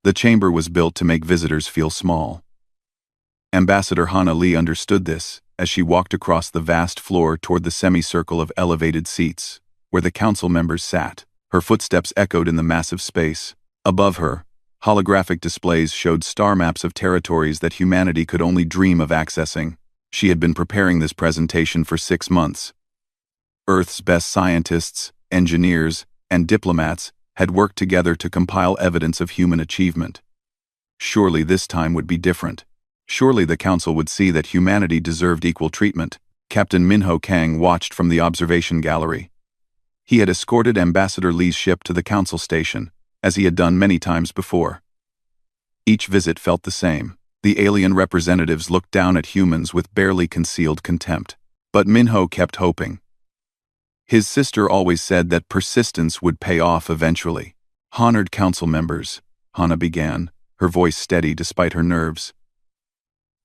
The chamber was built to make visitors feel small. Ambassador Hana Lee understood this as she walked across the vast floor toward the semicircle of elevated seats, where the council members sat. Her footsteps echoed in the massive space. Above her, holographic displays showed star maps of territories that humanity could only dream of accessing. She had been preparing this presentation for 6 months. Earth's best scientists, engineers, and diplomats had worked together to compile evidence of human achievement. Surely this time would be different. Surely the council would see that humanity deserved equal treatment. Captain Minho Kang watched from the observation gallery. He had escorted Ambassador Lee's ship to the council station, as he had done many times before. Each visit felt the same. The alien representatives looked down at humans with barely concealed contempt. But Minho kept hoping. His sister always said that persistence would pay off eventually. Honored council members, Hana began, her voice steady despite her nerves.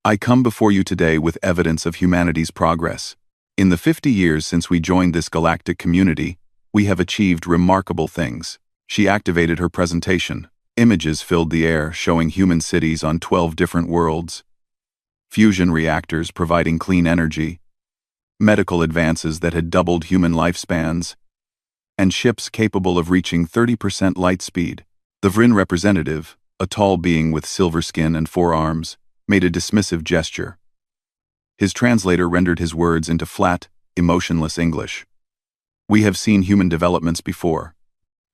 I come before you today with evidence of humanity's progress. In the 50 years since we joined this galactic community, we have achieved remarkable things. She activated her presentation. Images filled the air showing human cities on 12 different worlds. Fusion reactors providing clean energy. Medical advances that had doubled human lifespans. And ships capable of reaching 30% light speed. The Vrin representative, a tall being with silver skin and 4 arms, made a dismissive gesture. His translator rendered his words into flat, emotionless English. We have seen human developments before.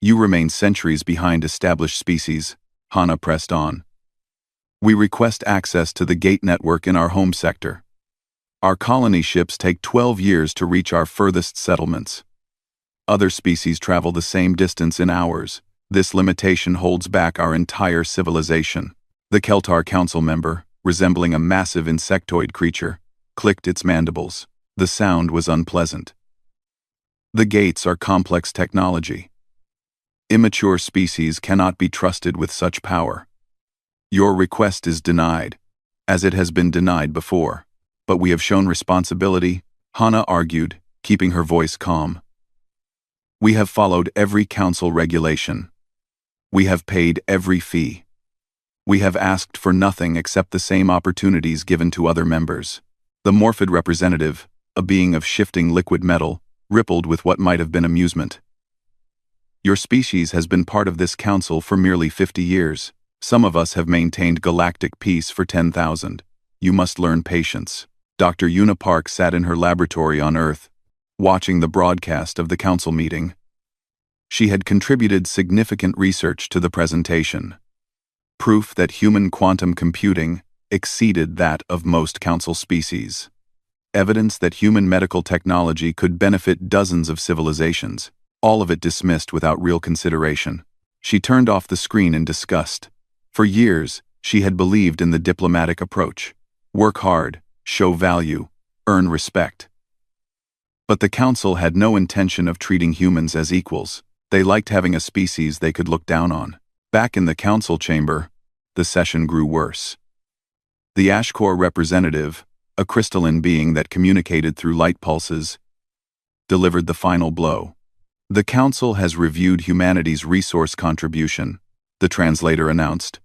You remain centuries behind established species, Hana pressed on. We request access to the gate network in our home sector. Our colony ships take 12 years to reach our furthest settlements. Other species travel the same distance in hours. This limitation holds back our entire civilization. The Keltar council member, resembling a massive insectoid creature, clicked its mandibles. The sound was unpleasant. The gates are complex technology. Immature species cannot be trusted with such power. Your request is denied, as it has been denied before. But we have shown responsibility, Hana argued, keeping her voice calm. We have followed every council regulation. We have paid every fee. We have asked for nothing except the same opportunities given to other members. The Morphid representative, a being of shifting liquid metal, rippled with what might have been amusement. Your species has been part of this council for merely 50 years. Some of us have maintained galactic peace for 10,000. You must learn patience. Dr. Yuna Park sat in her laboratory on Earth, watching the broadcast of the council meeting. She had contributed significant research to the presentation. Proof that human quantum computing exceeded that of most council species. Evidence that human medical technology could benefit dozens of civilizations. All of it dismissed without real consideration. She turned off the screen in disgust. For years, she had believed in the diplomatic approach. Work hard, show value, earn respect. But the council had no intention of treating humans as equals. They liked having a species they could look down on. Back in the council chamber, the session grew worse. The Ashcore representative, a crystalline being that communicated through light pulses, delivered the final blow. The council has reviewed humanity's resource contribution, the translator announced.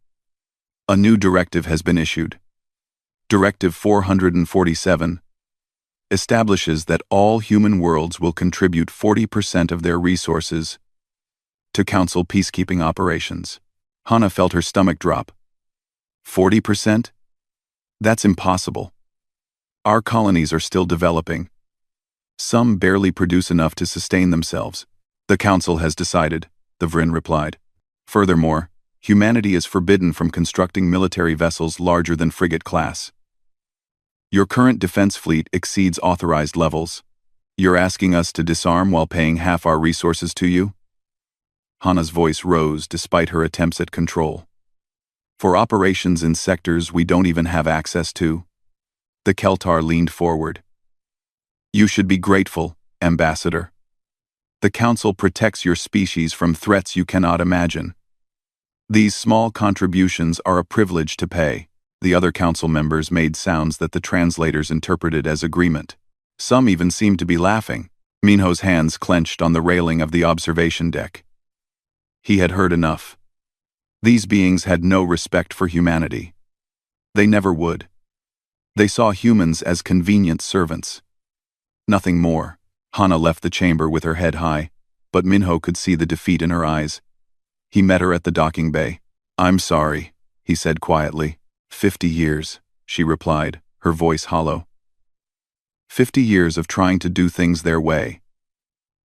A new directive has been issued. Directive 447 establishes that all human worlds will contribute 40% of their resources to council peacekeeping operations. Hana felt her stomach drop. 40%? That's impossible. Our colonies are still developing. Some barely produce enough to sustain themselves. The council has decided, the Vrin replied. Furthermore, humanity is forbidden from constructing military vessels larger than frigate class. Your current defense fleet exceeds authorized levels. You're asking us to disarm while paying half our resources to you? Hana's voice rose despite her attempts at control. For operations in sectors we don't even have access to? The Keltar leaned forward. You should be grateful, Ambassador. The Council protects your species from threats you cannot imagine. These small contributions are a privilege to pay. The other council members made sounds that the translators interpreted as agreement. Some even seemed to be laughing. Minho's hands clenched on the railing of the observation deck. He had heard enough. These beings had no respect for humanity. They never would. They saw humans as convenient servants. Nothing more. Hana left the chamber with her head high, but Minho could see the defeat in her eyes. He met her at the docking bay. "I'm sorry," he said quietly. 50 years, she replied, her voice hollow. 50 years of trying to do things their way.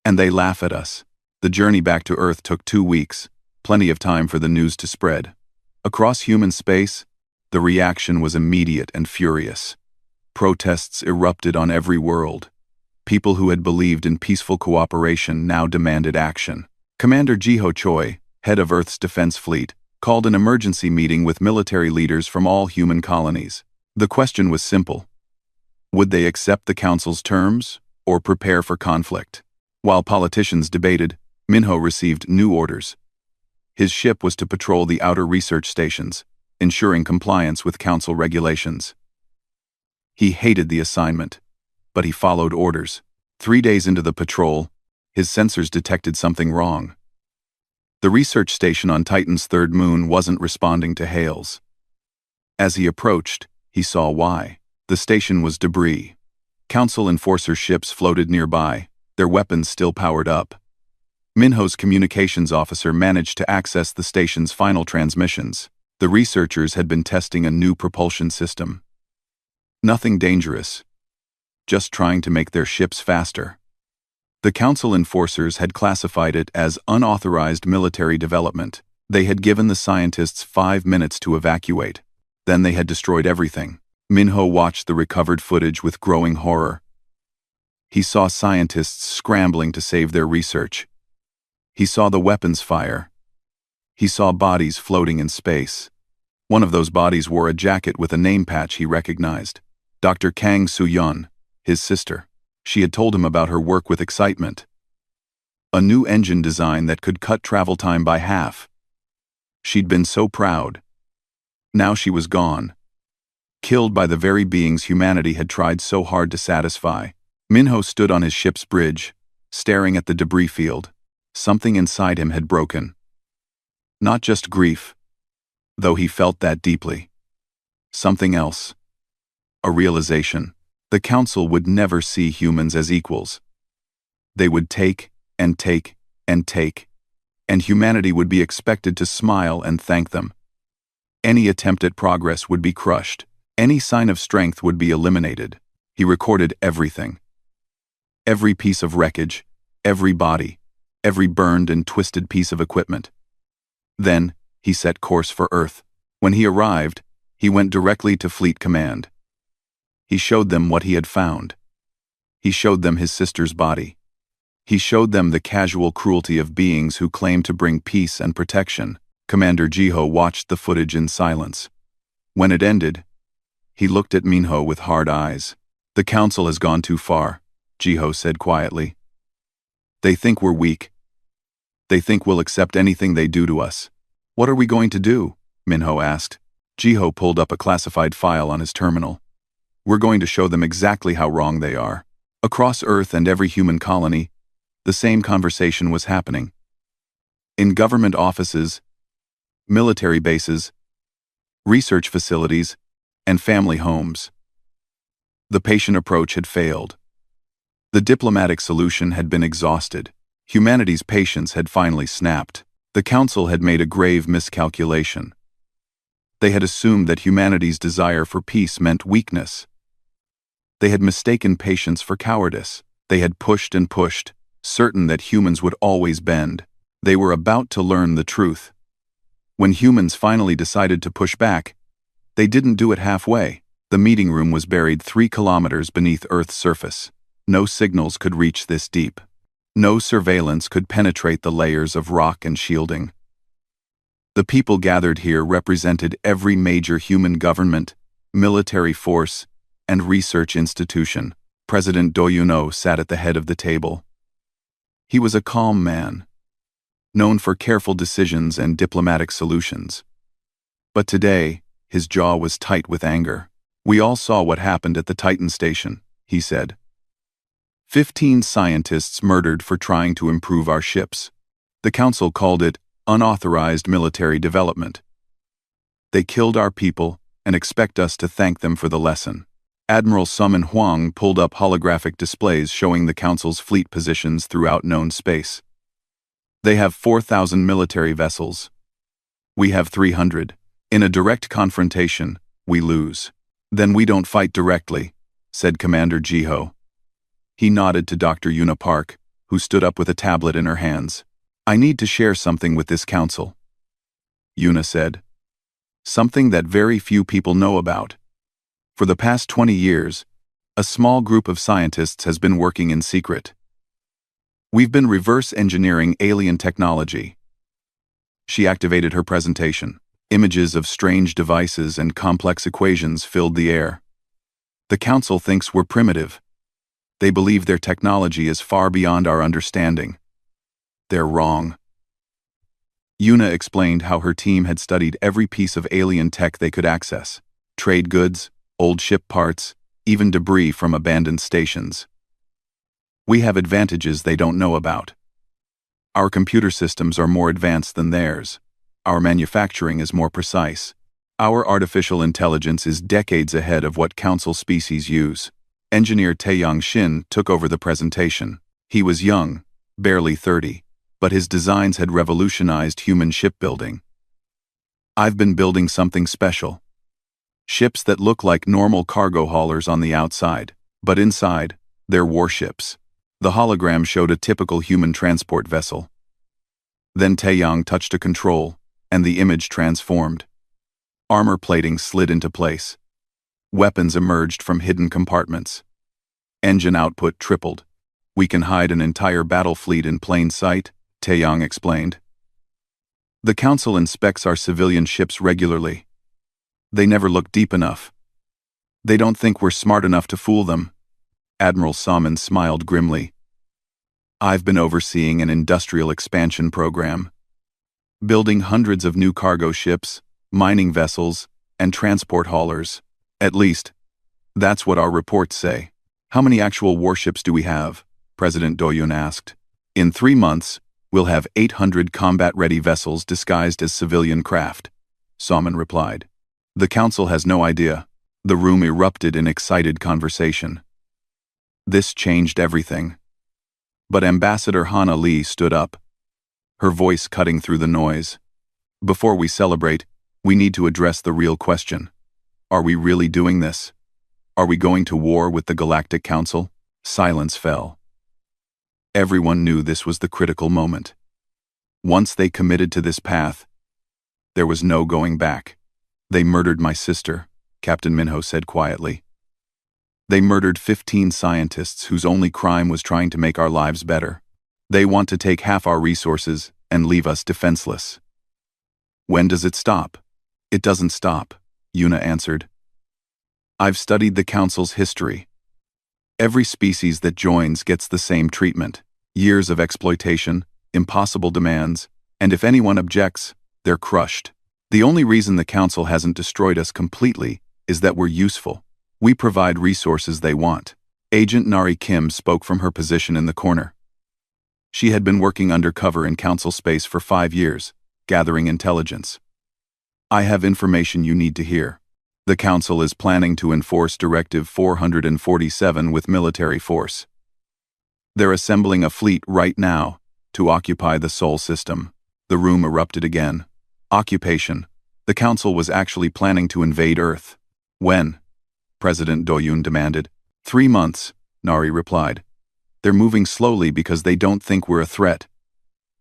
And they laugh at us. The journey back to Earth took 2 weeks, plenty of time for the news to spread. Across human space, the reaction was immediate and furious. Protests erupted on every world. People who had believed in peaceful cooperation now demanded action. Commander Jiho Choi, head of Earth's defense fleet, called an emergency meeting with military leaders from all human colonies. The question was simple. Would they accept the Council's terms, or prepare for conflict? While politicians debated, Minho received new orders. His ship was to patrol the outer research stations, ensuring compliance with Council regulations. He hated the assignment, but he followed orders. 3 days into the patrol, his sensors detected something wrong. The research station on Titan's third moon wasn't responding to hails. As he approached, he saw why. The station was debris. Council enforcer ships floated nearby, their weapons still powered up. Minho's communications officer managed to access the station's final transmissions. The researchers had been testing a new propulsion system. Nothing dangerous, just trying to make their ships faster. The Council enforcers had classified it as unauthorized military development. They had given the scientists 5 minutes to evacuate. Then they had destroyed everything. Minho watched the recovered footage with growing horror. He saw scientists scrambling to save their research. He saw the weapons fire. He saw bodies floating in space. One of those bodies wore a jacket with a name patch he recognized. Dr. Kang Soo-yeon, his sister. She had told him about her work with excitement. A new engine design that could cut travel time by half. She'd been so proud. Now she was gone. Killed by the very beings humanity had tried so hard to satisfy. Minho stood on his ship's bridge, staring at the debris field. Something inside him had broken. Not just grief, though he felt that deeply. Something else. A realization. The Council would never see humans as equals. They would take and take and take, and humanity would be expected to smile and thank them. Any attempt at progress would be crushed. Any sign of strength would be eliminated. He recorded everything. Every piece of wreckage, every body, every burned and twisted piece of equipment. Then, he set course for Earth. When he arrived, he went directly to Fleet Command. He showed them what he had found. He showed them his sister's body. He showed them the casual cruelty of beings who claim to bring peace and protection. Commander Jiho watched the footage in silence. When it ended, he looked at Minho with hard eyes. "The Council has gone too far," Jiho said quietly. "They think we're weak. They think we'll accept anything they do to us." "What are we going to do?" Minho asked. Jiho pulled up a classified file on his terminal. "We're going to show them exactly how wrong they are." Across Earth and every human colony, the same conversation was happening. In government offices, military bases, research facilities, and family homes. The patient approach had failed. The diplomatic solution had been exhausted. Humanity's patience had finally snapped. The Council had made a grave miscalculation. They had assumed that humanity's desire for peace meant weakness. They had mistaken patience for cowardice. They had pushed and pushed, certain that humans would always bend. They were about to learn the truth. When humans finally decided to push back, they didn't do it halfway. The meeting room was buried 3 kilometers beneath Earth's surface. No signals could reach this deep. No surveillance could penetrate the layers of rock and shielding. The people gathered here represented every major human government, military force, and research institution. President Do Yuno sat at the head of the table. He was a calm man, known for careful decisions and diplomatic solutions. But today, his jaw was tight with anger. "We all saw what happened at the Titan station," he said. 15 scientists murdered for trying to improve our ships. The Council called it Unauthorized military development. They killed our people and expect us to thank them for the lesson. Admiral Summon Huang pulled up holographic displays showing the Council's fleet positions throughout known space. They have 4,000 military vessels. We have 300. In a direct confrontation, we lose. Then we don't fight directly, said Commander Jiho. He nodded to Dr. Yuna Park, who stood up with a tablet in her hands. I need to share something with this council. Yuna said. Something that very few people know about. For the past 20 years, a small group of scientists has been working in secret. We've been reverse engineering alien technology. She activated her presentation. Images of strange devices and complex equations filled the air. The council thinks we're primitive. They believe their technology is far beyond our understanding. They're wrong. Yuna explained how her team had studied every piece of alien tech they could access. Trade goods, old ship parts, even debris from abandoned stations. We have advantages they don't know about. Our computer systems are more advanced than theirs. Our manufacturing is more precise. Our artificial intelligence is decades ahead of what council species use. Engineer Taeyang Xin took over the presentation. He was young, barely 30, but his designs had revolutionized human shipbuilding. I've been building something special. Ships that look like normal cargo haulers on the outside, but inside, they're warships. The hologram showed a typical human transport vessel. Then Taeyang touched a control, and the image transformed. Armor plating slid into place. Weapons emerged from hidden compartments. Engine output tripled. We can hide an entire battle fleet in plain sight, Taeyang explained. The council inspects our civilian ships regularly. They never look deep enough. They don't think we're smart enough to fool them. Admiral Salmon smiled grimly. I've been overseeing an industrial expansion program. Building hundreds of new cargo ships, mining vessels, and transport haulers. At least, that's what our reports say. How many actual warships do we have? President Doyun asked. In 3 months, we'll have 800 combat-ready vessels disguised as civilian craft, Salmon replied. The council has no idea. The room erupted in excited conversation. This changed everything. But Ambassador Hana Lee stood up, her voice cutting through the noise. Before we celebrate, we need to address the real question. Are we really doing this? Are we going to war with the Galactic Council? Silence fell. Everyone knew this was the critical moment. Once they committed to this path, there was no going back. They murdered my sister, Captain Minho said quietly. They murdered 15 scientists whose only crime was trying to make our lives better. They want to take half our resources and leave us defenseless. When does it stop? It doesn't stop, Yuna answered. I've studied the Council's history. Every species that joins gets the same treatment. Years of exploitation, impossible demands, and if anyone objects, they're crushed. The only reason the Council hasn't destroyed us completely is that we're useful. We provide resources they want. Agent Nari Kim spoke from her position in the corner. She had been working undercover in Council space for 5 years, gathering intelligence. I have information you need to hear. The Council is planning to enforce Directive 447 with military force. They're assembling a fleet right now to occupy the Sol system. The room erupted again. Occupation. The Council was actually planning to invade Earth. When? President Doyun demanded. 3 months, Nari replied. They're moving slowly because they don't think we're a threat.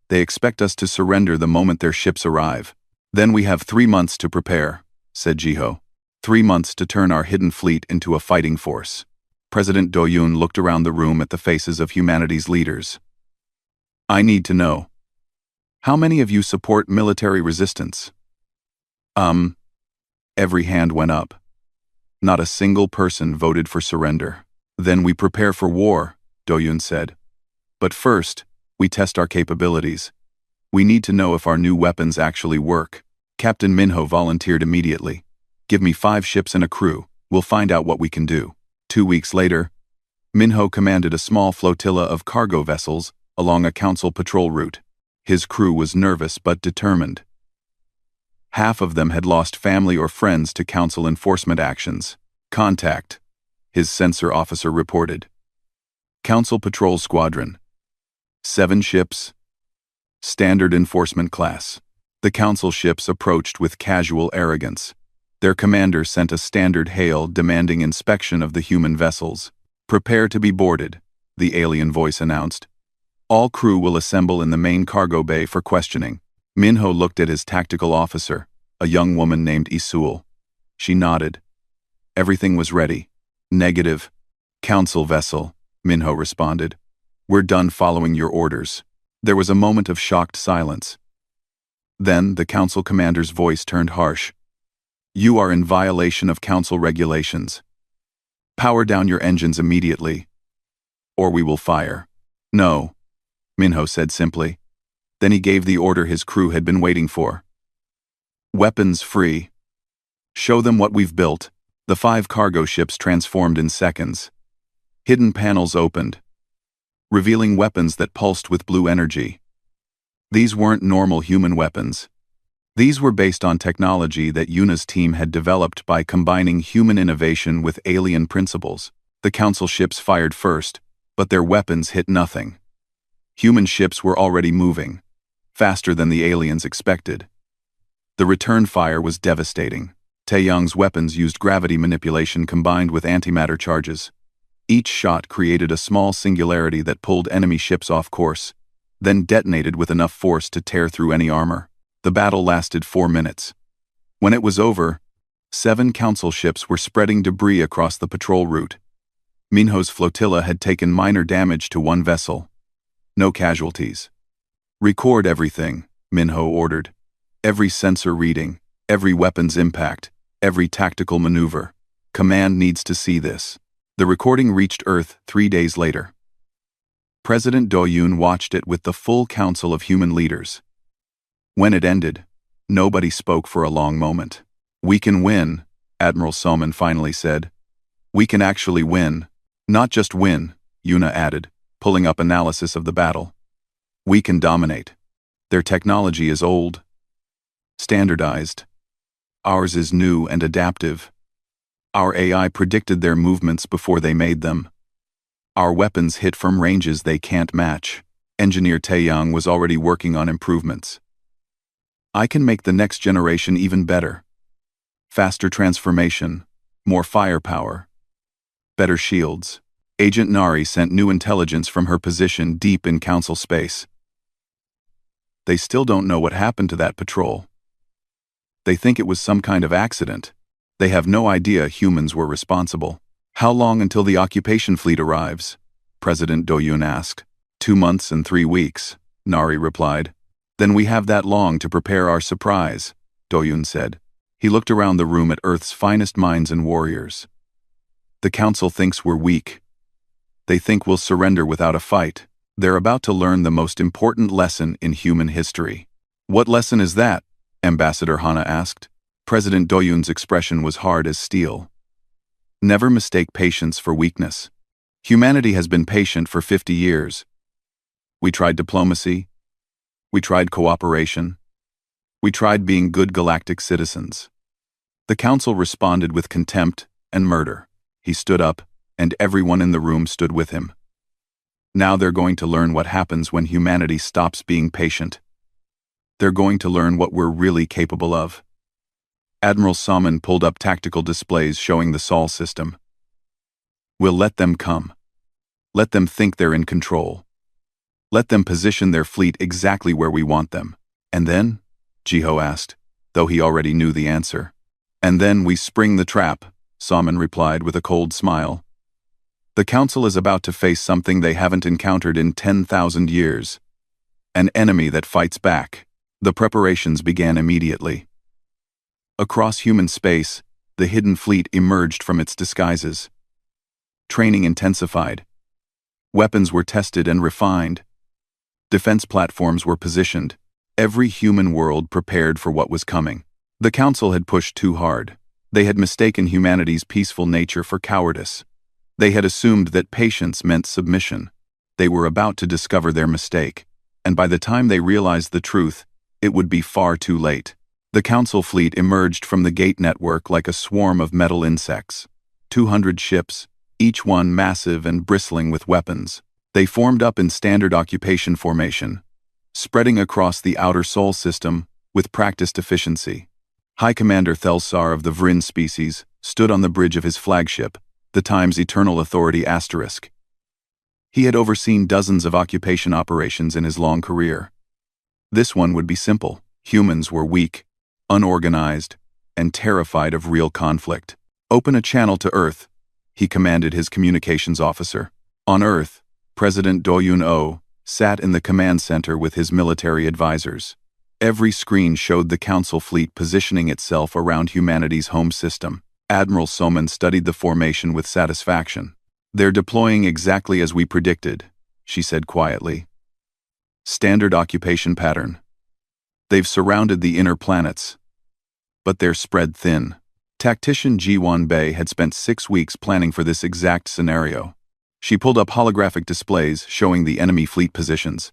They expect us to surrender the moment their ships arrive. Then we have 3 months to prepare, said Jiho. 3 months to turn our hidden fleet into a fighting force. President Doyun looked around the room at the faces of humanity's leaders. I need to know. How many of you support military resistance? Every hand went up. Not a single person voted for surrender. Then we prepare for war, Doyun said. But first, we test our capabilities. We need to know if our new weapons actually work. Captain Minho volunteered immediately. Give me 5 ships and a crew. We'll find out what we can do. 2 weeks later, Minho commanded a small flotilla of cargo vessels along a council patrol route. His crew was nervous but determined. Half of them had lost family or friends to Council enforcement actions. Contact, his sensor officer reported. Council Patrol Squadron. 7 ships. Standard enforcement class. The Council ships approached with casual arrogance. Their commander sent a standard hail demanding inspection of the human vessels. Prepare to be boarded, the alien voice announced. All crew will assemble in the main cargo bay for questioning. Minho looked at his tactical officer, a young woman named Isul. She nodded. Everything was ready. Negative. Council vessel, Minho responded. We're done following your orders. There was a moment of shocked silence. Then the Council commander's voice turned harsh. You are in violation of Council regulations. Power down your engines immediately, or we will fire. No, Minho said simply. Then he gave the order his crew had been waiting for. Weapons free. Show them what we've built. The 5 cargo ships transformed in seconds. Hidden panels opened, revealing weapons that pulsed with blue energy. These weren't normal human weapons. These were based on technology that Yuna's team had developed by combining human innovation with alien principles. The Council ships fired first, but their weapons hit nothing. Human ships were already moving, faster than the aliens expected. The return fire was devastating. Taeyong's weapons used gravity manipulation combined with antimatter charges. Each shot created a small singularity that pulled enemy ships off course, then detonated with enough force to tear through any armor. The battle lasted 4 minutes. When it was over, 7 Council ships were spreading debris across the patrol route. Minho's flotilla had taken minor damage to 1 vessel. No casualties. Record everything, Minho ordered. Every sensor reading, every weapon's impact, every tactical maneuver. Command needs to see this. The recording reached Earth 3 days later. President Do-yoon watched it with the full council of human leaders. When it ended, nobody spoke for a long moment. We can win, Admiral Soman finally said. We can actually win. Not just win, Yuna added, pulling up analysis of the battle. We can dominate. Their technology is old, standardized. Ours is new and adaptive. Our AI predicted their movements before they made them. Our weapons hit from ranges they can't match. Engineer Taeyong was already working on improvements. I can make the next generation even better. Faster transformation, more firepower, better shields. Agent Nari sent new intelligence from her position deep in Council space. They still don't know what happened to that patrol. They think it was some kind of accident. They have no idea humans were responsible. How long until the occupation fleet arrives? President Do-yoon asked. 2 months and 3 weeks, Nari replied. Then we have that long to prepare our surprise, Do-yoon said. He looked around the room at Earth's finest minds and warriors. The Council thinks we're weak. They think we'll surrender without a fight. They're about to learn the most important lesson in human history. What lesson is that? Ambassador Hana asked. President Do-yoon's expression was hard as steel. Never mistake patience for weakness. Humanity has been patient for 50 years. We tried diplomacy. We tried cooperation. We tried being good galactic citizens. The Council responded with contempt and murder. He stood up, and everyone in the room stood with him. Now they're going to learn what happens when humanity stops being patient. They're going to learn what we're really capable of. Admiral Soman pulled up tactical displays showing the Sol system. We'll let them come. Let them think they're in control. Let them position their fleet exactly where we want them. And then? Jiho asked, though he already knew the answer. And then we spring the trap, Soman replied with a cold smile. The Council is about to face something they haven't encountered in 10,000 years. An enemy that fights back. The preparations began immediately. Across human space, the hidden fleet emerged from its disguises. Training intensified. Weapons were tested and refined. Defense platforms were positioned. Every human world prepared for what was coming. The Council had pushed too hard. They had mistaken humanity's peaceful nature for cowardice. They had assumed that patience meant submission. They were about to discover their mistake. and by the time they realized the truth, it would be far too late. The Council fleet emerged from the gate network like a swarm of metal insects. 200 ships, each one massive and bristling with weapons. They formed up in standard occupation formation, spreading across the outer Sol system with practiced efficiency. High Commander Thelsar of the Vryn species stood on the bridge of his flagship, the Times Eternal Authority *. He had overseen dozens of occupation operations in his long career. This one would be simple. Humans were weak, unorganized, and terrified of real conflict. "Open a channel to Earth," he commanded his communications officer. On Earth, President Do-Yoon-oh sat in the command center with his military advisors. Every screen showed the Council fleet positioning itself around humanity's home system. Admiral Soman studied the formation with satisfaction. "They're deploying exactly as we predicted," she said quietly. "Standard occupation pattern. They've surrounded the inner planets, but they're spread thin." Tactician Ji-won Bae had spent 6 weeks planning for this exact scenario. She pulled up holographic displays showing the enemy fleet positions.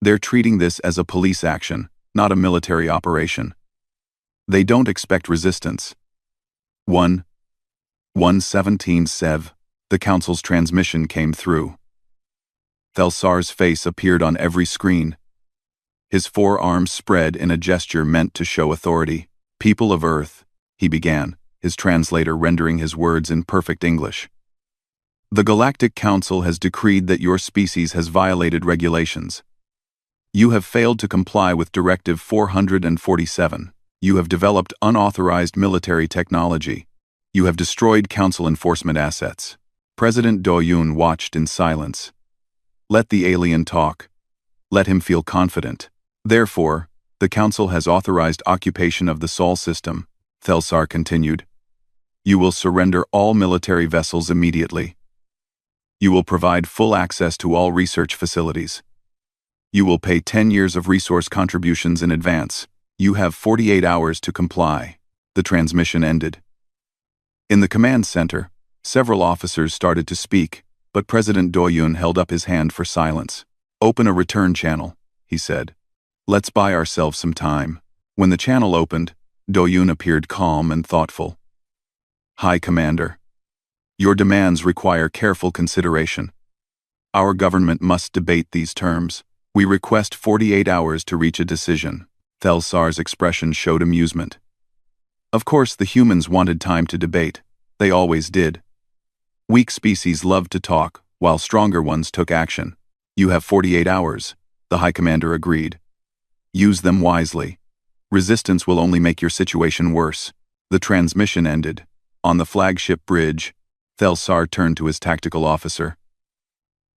"They're treating this as a police action, not a military operation. They don't expect resistance." 1:17 Sev. The Council's transmission came through. Thelsar's face appeared on every screen. His forearms spread in a gesture meant to show authority. "People of Earth," he began, his translator rendering his words in perfect English. "The Galactic Council has decreed that your species has violated regulations. You have failed to comply with Directive 447. You have developed unauthorized military technology. You have destroyed Council enforcement assets." President Do-Yoon watched in silence. Let the alien talk. Let him feel confident. "Therefore, the Council has authorized occupation of the Sol system," Thelsar continued. "You will surrender all military vessels immediately. You will provide full access to all research facilities. You will pay 10 years of resource contributions in advance. You have 48 hours to comply." The transmission ended. In the command center, several officers started to speak, but President Do-Yoon held up his hand for silence. "Open a return channel," he said. "Let's buy ourselves some time." When the channel opened, Do-Yoon appeared calm and thoughtful. "High Commander, your demands require careful consideration. Our government must debate these terms. We request 48 hours to reach a decision." Thelsar's expression showed amusement. Of course, the humans wanted time to debate. They always did. Weak species loved to talk, while stronger ones took action. "You have 48 hours, the High Commander agreed. "Use them wisely. Resistance will only make your situation worse." The transmission ended. On the flagship bridge, Thelsar turned to his tactical officer.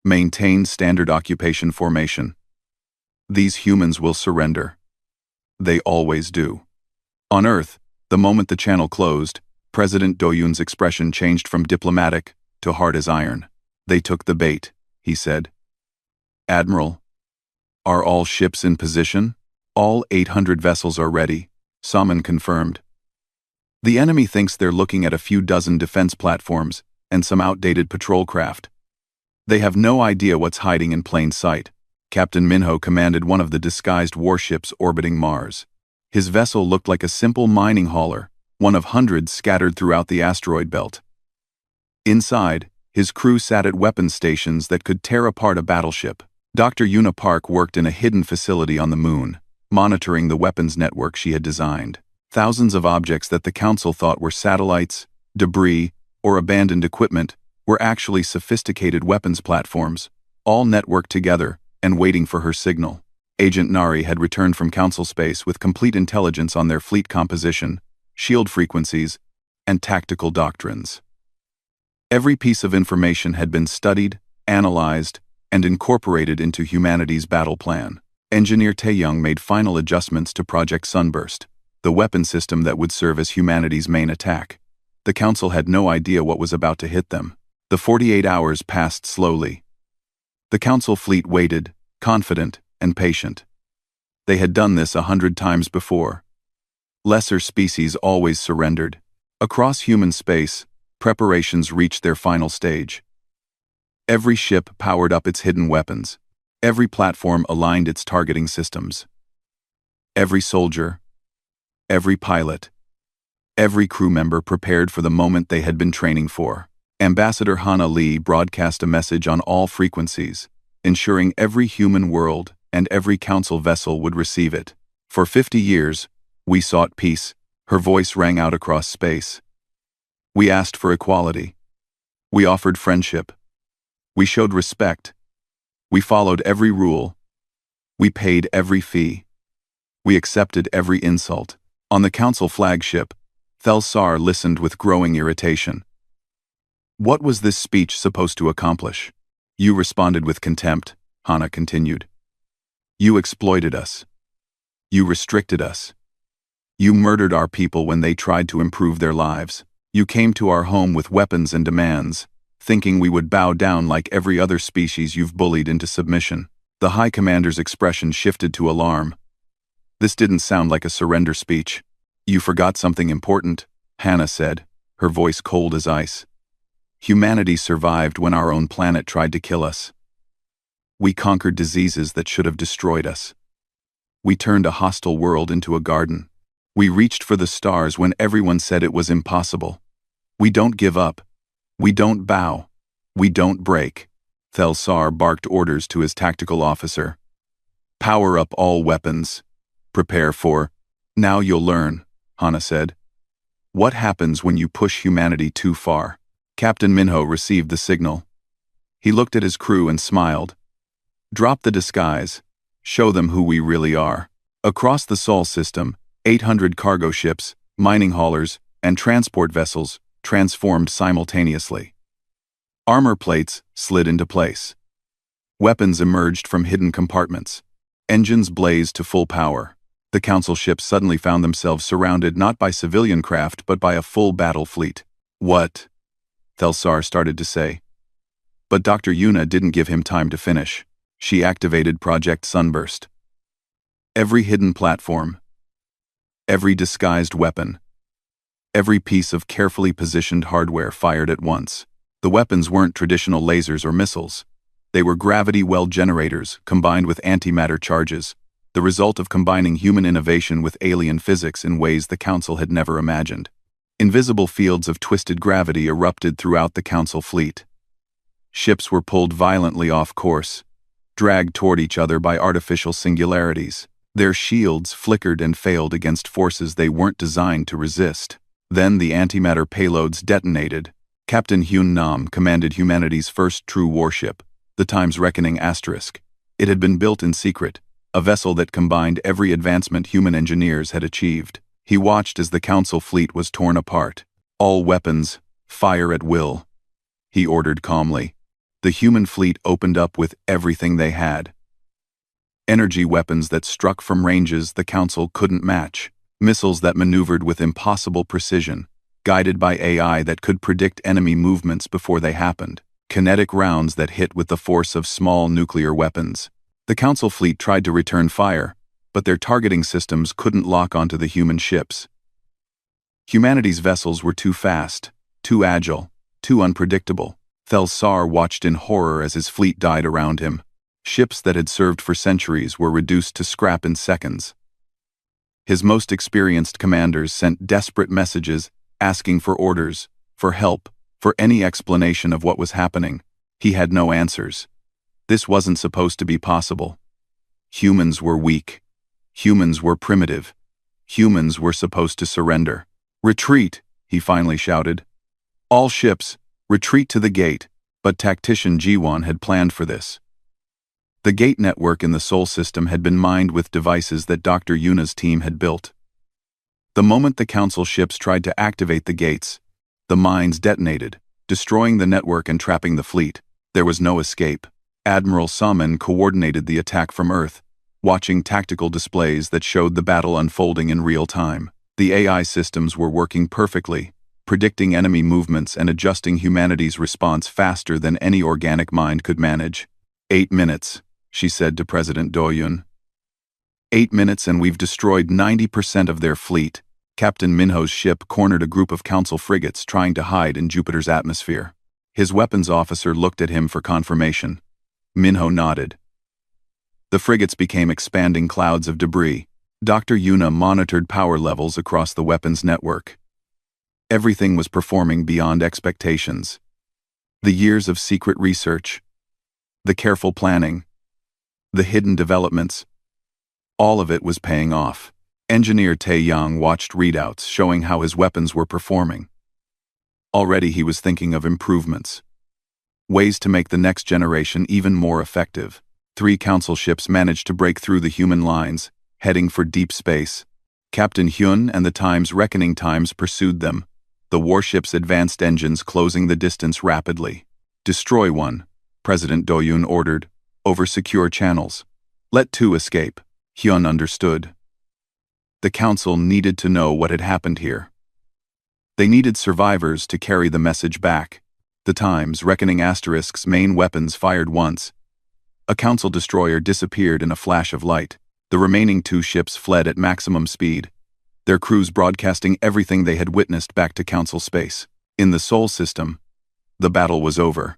"Maintain standard occupation formation. These humans will surrender. They always do." On Earth, the moment the channel closed, President Do-Yoon's expression changed from diplomatic to hard as iron. "They took the bait," he said. "Admiral, are all ships in position?" "All 800 vessels are ready," Soman confirmed. "The enemy thinks they're looking at a few dozen defense platforms and some outdated patrol craft. They have no idea what's hiding in plain sight." Captain Minho commanded one of the disguised warships orbiting Mars. His vessel looked like a simple mining hauler, one of hundreds scattered throughout the asteroid belt. Inside, his crew sat at weapons stations that could tear apart a battleship. Dr. Yuna Park worked in a hidden facility on the Moon, monitoring the weapons network she had designed. Thousands of objects that the Council thought were satellites, debris, or abandoned equipment were actually sophisticated weapons platforms, all networked together and waiting for her signal. Agent Nari had returned from Council space with complete intelligence on their fleet composition, shield frequencies, and tactical doctrines. Every piece of information had been studied, analyzed, and incorporated into humanity's battle plan. Engineer Taeyong made final adjustments to Project Sunburst, the weapon system that would serve as humanity's main attack. The Council had no idea what was about to hit them. The 48 hours passed slowly. The Council fleet waited, confident and patient. They had done this 100 times before. Lesser species always surrendered. Across human space, preparations reached their final stage. Every ship powered up its hidden weapons. Every platform aligned its targeting systems. Every soldier, every pilot, every crew member prepared for the moment they had been training for. Ambassador Hana Lee broadcast a message on all frequencies, ensuring every human world and every council vessel would receive it. For 50 years, we sought peace. Her voice rang out across space. We asked for equality. We offered friendship. We showed respect. We followed every rule. We paid every fee. We accepted every insult. On the council flagship, Thelsar listened with growing irritation. What was this speech supposed to accomplish? You responded with contempt, Hana continued. You exploited us. You restricted us. You murdered our people when they tried to improve their lives. You came to our home with weapons and demands, thinking we would bow down like every other species you've bullied into submission. The High Commander's expression shifted to alarm. This didn't sound like a surrender speech. You forgot something important, Hana said, her voice cold as ice. Humanity survived when our own planet tried to kill us. We conquered diseases that should have destroyed us. We turned a hostile world into a garden. We reached for the stars when everyone said it was impossible. We don't give up. We don't bow. We don't break. Thelsar barked orders to his tactical officer. Power up all weapons. Prepare for. Now you'll learn, Hana said. What happens when you push humanity too far? Captain Minho received the signal. He looked at his crew and smiled. Drop the disguise. Show them who we really are. Across the Sol system, 800 cargo ships, mining haulers, and transport vessels transformed simultaneously. Armor plates slid into place. Weapons emerged from hidden compartments. Engines blazed to full power. The council ships suddenly found themselves surrounded not by civilian craft but by a full battle fleet. What? Thelsar started to say. But Dr. Yuna didn't give him time to finish. She activated Project Sunburst. Every hidden platform, every disguised weapon, every piece of carefully positioned hardware fired at once. The weapons weren't traditional lasers or missiles. They were gravity well generators combined with antimatter charges, the result of combining human innovation with alien physics in ways the Council had never imagined. Invisible fields of twisted gravity erupted throughout the Council fleet. Ships were pulled violently off course, dragged toward each other by artificial singularities. Their shields flickered and failed against forces they weren't designed to resist. Then the antimatter payloads detonated. Captain Hyun Nam commanded humanity's first true warship, the Time's Reckoning Asterisk. It had been built in secret, a vessel that combined every advancement human engineers had achieved. He watched as the Council fleet was torn apart. All weapons, fire at will, he ordered calmly. The human fleet opened up with everything they had. Energy weapons that struck from ranges the Council couldn't match. Missiles that maneuvered with impossible precision, guided by AI that could predict enemy movements before they happened. Kinetic rounds that hit with the force of small nuclear weapons. The Council fleet tried to return fire, but their targeting systems couldn't lock onto the human ships. Humanity's vessels were too fast, too agile, too unpredictable. Thelsar watched in horror as his fleet died around him. Ships that had served for centuries were reduced to scrap in seconds. His most experienced commanders sent desperate messages asking for orders, for help, for any explanation of what was happening. He had no answers. This wasn't supposed to be possible. Humans were weak. Humans were primitive. Humans were supposed to surrender. Retreat, he finally shouted. All ships, retreat to the gate. But tactician Jiwon had planned for this. The gate network in the Sol system had been mined with devices that Dr. Yuna's team had built. The moment the Council ships tried to activate the gates, the mines detonated, destroying the network and trapping the fleet. There was no escape. Admiral Salmon coordinated the attack from Earth, watching tactical displays that showed the battle unfolding in real time. The AI systems were working perfectly, predicting enemy movements and adjusting humanity's response faster than any organic mind could manage. 8 minutes, she said to President Do-yoon. 8 minutes and we've destroyed 90% of their fleet. Captain Minho's ship cornered a group of Council frigates trying to hide in Jupiter's atmosphere. His weapons officer looked at him for confirmation. Minho nodded. The frigates became expanding clouds of debris. Dr. Yuna monitored power levels across the weapons network. Everything was performing beyond expectations. The years of secret research, the careful planning, the hidden developments, all of it was paying off. Engineer Taeyang watched readouts showing how his weapons were performing. Already he was thinking of improvements, ways to make the next generation even more effective. 3 council ships managed to break through the human lines, heading for deep space. Captain Hyun and the Time's reckoning times pursued them, the warship's advanced engines closing the distance rapidly. "Destroy one," President Do-yoon ordered, "over secure channels. Let 2 escape." Hyun understood. The council needed to know what had happened here. They needed survivors to carry the message back. The Time's reckoning asterisks main weapons fired once. A council destroyer disappeared in a flash of light. The remaining 2 ships fled at maximum speed, their crews broadcasting everything they had witnessed back to council space. In the Sol system, the battle was over.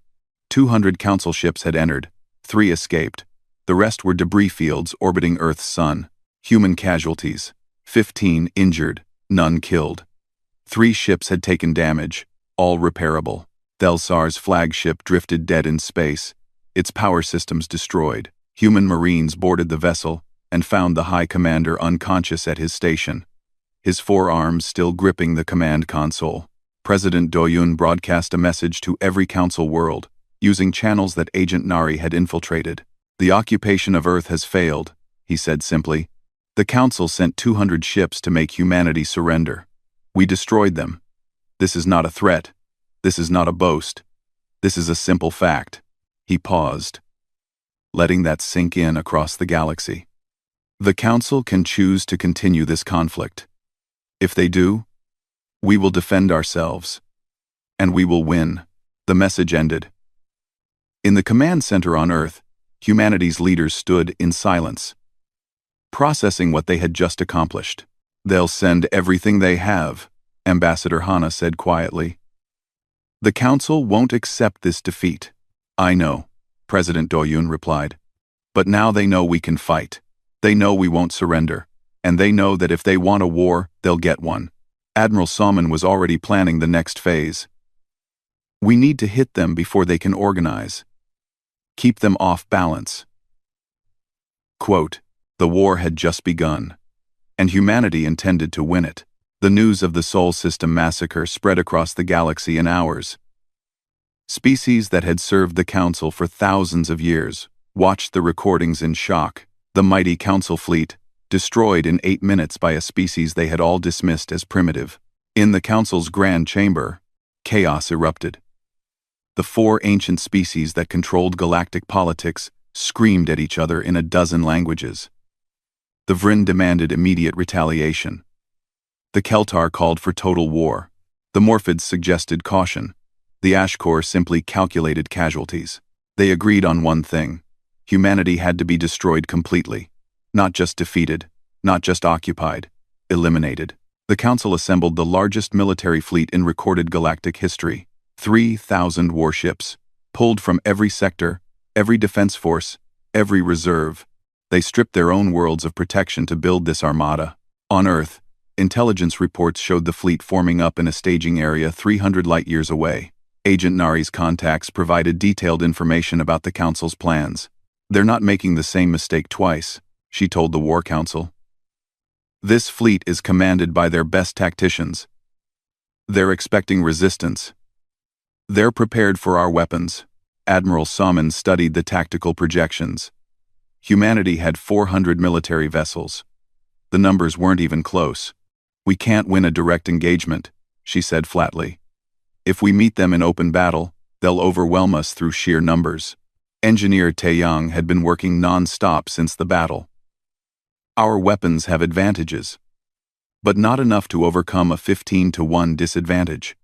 200 council ships had entered, 3 escaped. The rest were debris fields orbiting Earth's sun. Human casualties, 15 injured, none killed. 3 ships had taken damage, all repairable. Thelsar's flagship drifted dead in space, its power systems destroyed. Human Marines boarded the vessel and found the High Commander unconscious at his station, his forearms still gripping the command console. President Do-yoon broadcast a message to every council world, using channels that Agent Nari had infiltrated. "The occupation of Earth has failed," he said simply. "The council sent 200 ships to make humanity surrender. We destroyed them. This is not a threat. This is not a boast. This is a simple fact." He paused, letting that sink in across the galaxy. "The council can choose to continue this conflict. If they do, we will defend ourselves. And we will win." The message ended. In the command center on Earth, humanity's leaders stood in silence, processing what they had just accomplished. "They'll send everything they have," Ambassador Hana said quietly. "The council won't accept this defeat." "I know," President Do-yoon replied. "But now they know we can fight. They know we won't surrender. And they know that if they want a war, they'll get one." Admiral Salmon was already planning the next phase. "We need to hit them before they can organize. Keep them off balance." Quote, "The war had just begun, and humanity intended to win it." The news of the Sol System massacre spread across the galaxy in hours. Species that had served the Council for thousands of years watched the recordings in shock. The mighty Council fleet, destroyed in 8 minutes by a species they had all dismissed as primitive. In the Council's grand chamber, chaos erupted. The 4 ancient species that controlled galactic politics screamed at each other in a dozen languages. The Vryn demanded immediate retaliation. The Keltar called for total war. The Morphids suggested caution. The Ashkor simply calculated casualties. They agreed on one thing: humanity had to be destroyed completely. Not just defeated, not just occupied, eliminated. The Council assembled the largest military fleet in recorded galactic history. 3,000 warships, pulled from every sector, every defense force, every reserve. They stripped their own worlds of protection to build this armada. On Earth, intelligence reports showed the fleet forming up in a staging area 300 light-years away. Agent Nari's contacts provided detailed information about the Council's plans. "They're not making the same mistake twice," she told the War Council. "This fleet is commanded by their best tacticians. They're expecting resistance. They're prepared for our weapons." Admiral Salmon studied the tactical projections. Humanity had 400 military vessels. The numbers weren't even close. "We can't win a direct engagement," she said flatly. "If we meet them in open battle, they'll overwhelm us through sheer numbers." Engineer Taeyang had been working non-stop since the battle. "Our weapons have advantages, but not enough to overcome a 15-to-1 disadvantage.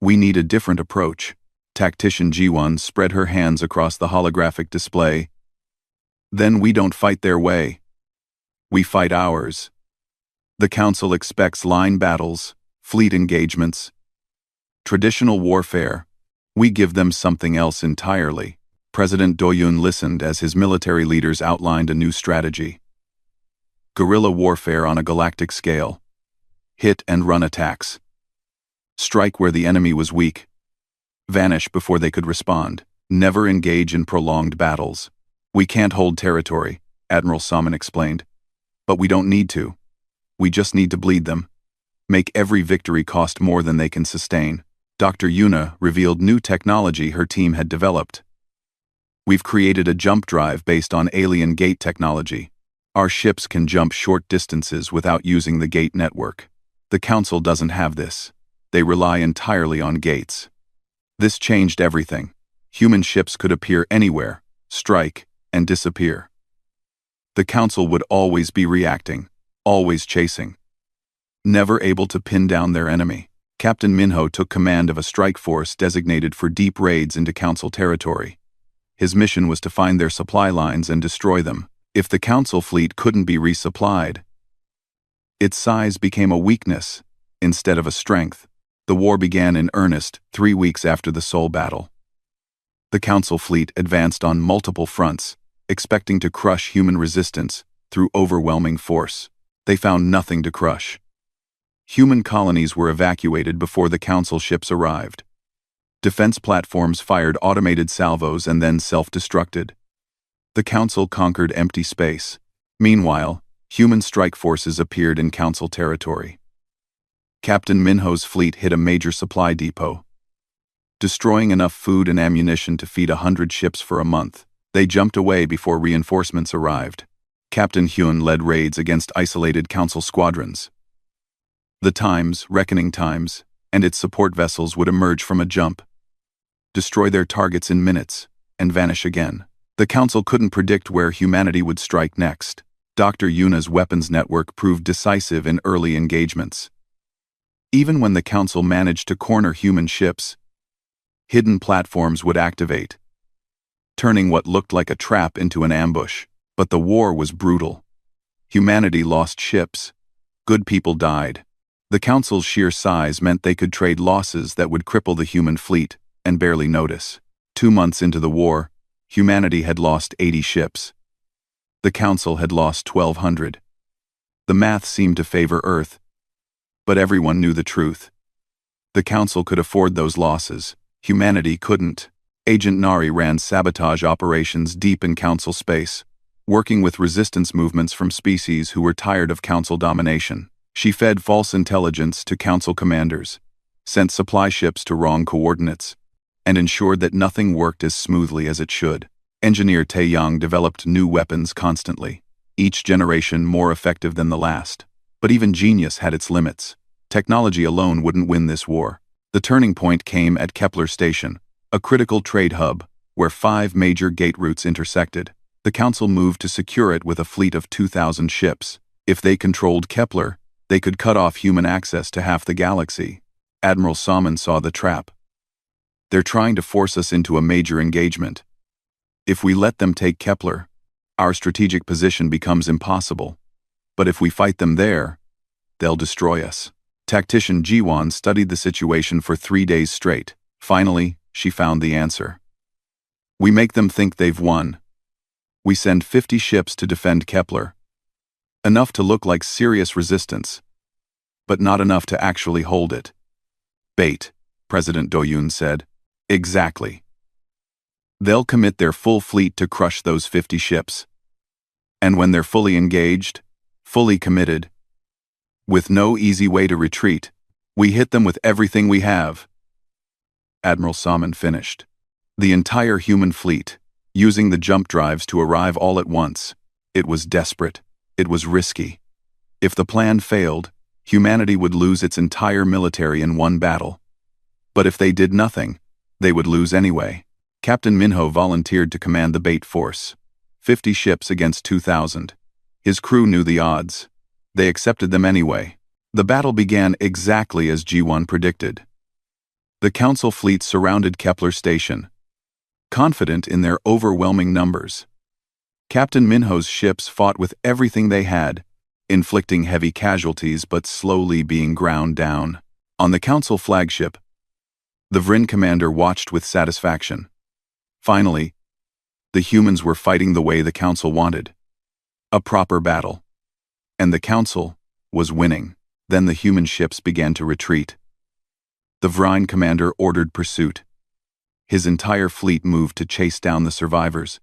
We need a different approach." Tactician Ji-won spread her hands across the holographic display. "Then we don't fight their way. We fight ours. The Council expects line battles, fleet engagements, traditional warfare. We give them something else entirely." President Doyun listened as his military leaders outlined a new strategy. Guerrilla warfare on a galactic scale. Hit and run attacks. Strike where the enemy was weak. Vanish before they could respond. Never engage in prolonged battles. We can't hold territory, Admiral Salmon explained. But we don't need to. We just need to bleed them. Make every victory cost more than they can sustain. Dr. Yuna revealed new technology her team had developed. We've created a jump drive based on alien gate technology. Our ships can jump short distances without using the gate network. The Council doesn't have this. They rely entirely on gates. This changed everything. Human ships could appear anywhere, strike, and disappear. The Council would always be reacting, always chasing. Never able to pin down their enemy. Captain Minho took command of a strike force designated for deep raids into Council territory. His mission was to find their supply lines and destroy them. If the Council fleet couldn't be resupplied, its size became a weakness instead of a strength. The war began in earnest 3 weeks after the Seoul battle. The Council fleet advanced on multiple fronts, expecting to crush human resistance through overwhelming force. They found nothing to crush. Human colonies were evacuated before the Council ships arrived. Defense platforms fired automated salvos and then self-destructed. The Council conquered empty space. Meanwhile, human strike forces appeared in Council territory. Captain Minho's fleet hit a major supply depot. Destroying enough food and ammunition to feed 100 ships for a month, they jumped away before reinforcements arrived. Captain Hyun led raids against isolated Council squadrons. The Times, Reckoning Times, and its support vessels would emerge from a jump, destroy their targets in minutes, and vanish again. The Council couldn't predict where humanity would strike next. Dr. Yuna's weapons network proved decisive in early engagements. Even when the Council managed to corner human ships, hidden platforms would activate, turning what looked like a trap into an ambush. But the war was brutal. Humanity lost ships. Good people died. The Council's sheer size meant they could trade losses that would cripple the human fleet and barely notice. 2 months into the war, humanity had lost 80 ships. The Council had lost 1,200. The math seemed to favor Earth, but everyone knew the truth. The Council could afford those losses. Humanity couldn't. Agent Nari ran sabotage operations deep in Council space, working with resistance movements from species who were tired of Council domination. She fed false intelligence to Council commanders, sent supply ships to wrong coordinates, and ensured that nothing worked as smoothly as it should. Engineer Taeyang developed new weapons constantly, each generation more effective than the last. But even genius had its limits. Technology alone wouldn't win this war. The turning point came at Kepler Station, a critical trade hub where 5 major gate routes intersected. The Council moved to secure it with a fleet of 2,000 ships. If they controlled Kepler, they could cut off human access to half the galaxy. Admiral Salmon saw the trap. They're trying to force us into a major engagement. If we let them take Kepler, our strategic position becomes impossible. But if we fight them there, they'll destroy us. Tactician Jiwon studied the situation for 3 days straight. Finally, she found the answer. We make them think they've won. We send 50 ships to defend Kepler. Enough to look like serious resistance, but not enough to actually hold it. Bait, President Doyun said. Exactly. They'll commit their full fleet to crush those 50 ships. And when they're fully engaged, fully committed, with no easy way to retreat, we hit them with everything we have. Admiral Salmon finished. The entire human fleet, using the jump drives to arrive all at once. It was desperate. It was risky. If the plan failed, humanity would lose its entire military in one battle. But if they did nothing, they would lose anyway. Captain Minho volunteered to command the bait force. 50 ships against 2,000. His crew knew the odds. They accepted them anyway. The battle began exactly as G1 predicted. The Council fleet surrounded Kepler Station, confident in their overwhelming numbers. Captain Minho's ships fought with everything they had, inflicting heavy casualties but slowly being ground down. On the Council flagship, the Vrin commander watched with satisfaction. Finally, The humans were fighting the way the Council wanted. A proper battle. And the Council was winning. Then the human ships began to retreat. The Vrine commander ordered pursuit. His entire fleet moved to chase down the survivors.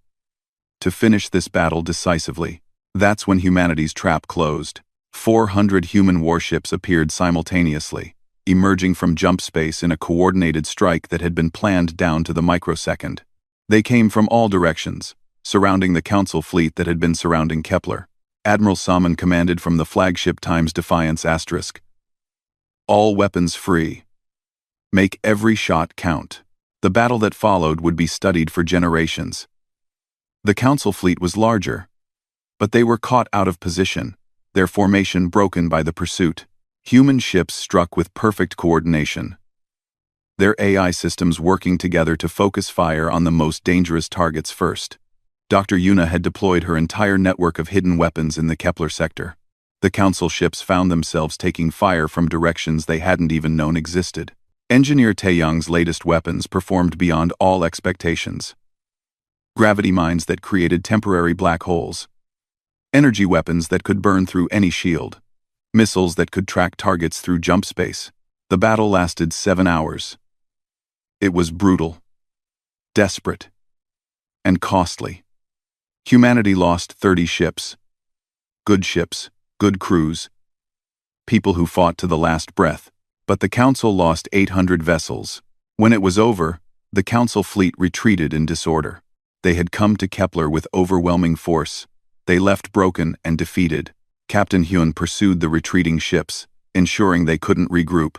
To finish this battle decisively. That's when humanity's trap closed. 400 human warships appeared simultaneously, emerging from jump space in a coordinated strike that had been planned down to the microsecond. They came from all directions, surrounding the Council fleet that had been surrounding Kepler. Admiral Salmon commanded from the flagship Times Defiance *. All weapons free. Make every shot count. The battle that followed would be studied for generations. The Council fleet was larger, but they were caught out of position, their formation broken by the pursuit. Human ships struck with perfect coordination. Their AI systems working together to focus fire on the most dangerous targets first. Dr. Yuna had deployed her entire network of hidden weapons in the Kepler sector. The Council ships found themselves taking fire from directions they hadn't even known existed. Engineer Taeyong's latest weapons performed beyond all expectations. Gravity mines that created temporary black holes. Energy weapons that could burn through any shield. Missiles that could track targets through jump space. The battle lasted 7 hours. It was brutal, desperate, and costly. Humanity lost 30 ships. Good ships, good crews. People who fought to the last breath. But the Council lost 800 vessels. When it was over, the Council fleet retreated in disorder. They had come to Kepler with overwhelming force. They left broken and defeated. Captain Hyun pursued the retreating ships, ensuring they couldn't regroup.